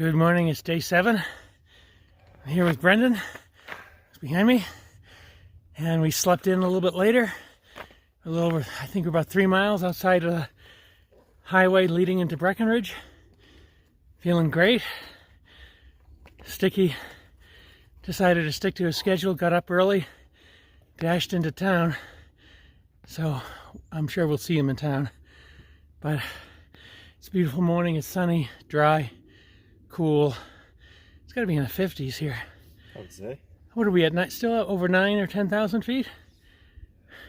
Good morning, it's day 7. I'm here with Brendan, who's behind me, and we slept in a little bit later, a little over, I think we're about 3 miles outside of the highway leading into Breckinridge. Feeling great. Sticky decided to stick to his schedule, got up early, dashed into town, so I'm sure we'll see him in town. But it's a beautiful morning, it's sunny, dry, cool. It's got to be in the 50s here. I would say. What are we at? Still over 9 or 10,000 feet?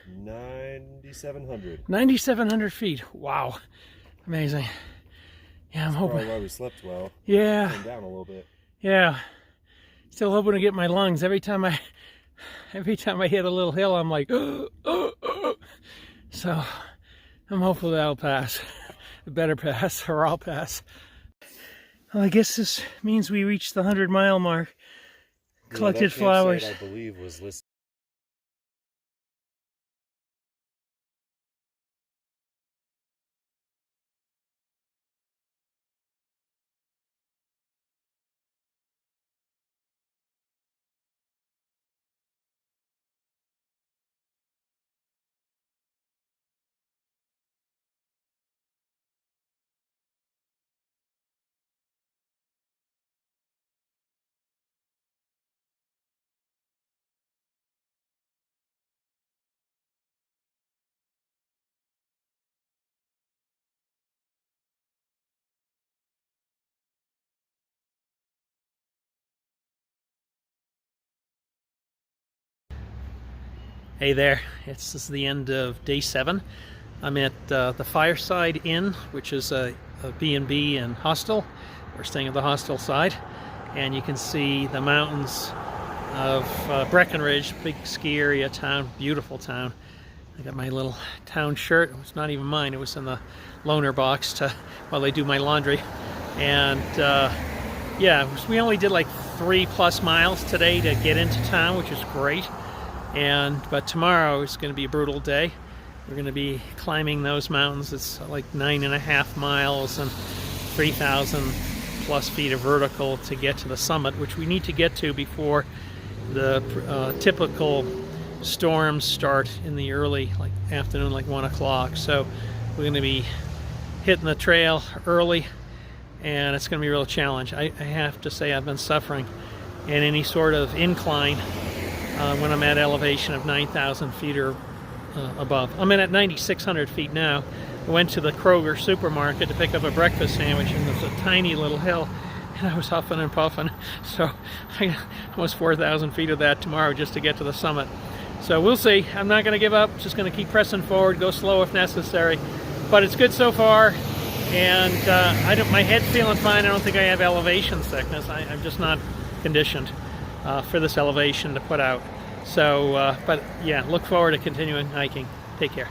9,700. 9,700 feet. Wow. Amazing. Yeah, I'm hoping. Probably why we slept well. Yeah. Came down a little bit. Yeah. Still hoping to get my lungs. Every time I hit a little hill, I'm like, So I'm hopeful that'll pass. It better pass, or I'll pass. Well, I guess this means we reached the 100-mile mark. Collected that flowers. campsite, I believe, was listed. Hey there, this is the end of day 7. I'm at the Fireside Inn, which is a B&B and hostel. We're staying at the hostel side, and you can see the mountains of Breckinridge, big ski area town, beautiful town. I got my little town shirt. It's not even mine, it was in the loaner box while they do my laundry. And yeah, we only did like 3+ miles today to get into town, which is great. But tomorrow is going to be a brutal day. We're going to be climbing those mountains. It's like 9.5 miles and 3,000 plus feet of vertical to get to the summit, which we need to get to before the typical storms start in the early afternoon, like 1 o'clock. So we're going to be hitting the trail early, and it's going to be a real challenge. I have to say I've been suffering in any sort of incline when I'm at elevation of 9,000 feet or above. I'm at 9,600 feet now. I went to the Kroger supermarket to pick up a breakfast sandwich, and there's a tiny little hill, and I was huffing and puffing. So I got almost 4,000 feet of that tomorrow just to get to the summit. So we'll see. I'm not going to give up. Just going to keep pressing forward, go slow if necessary. But it's good so far, and my head's feeling fine. I don't think I have elevation sickness. I'm just not conditioned for this elevation to put out. So, but yeah, look forward to continuing hiking. Take care.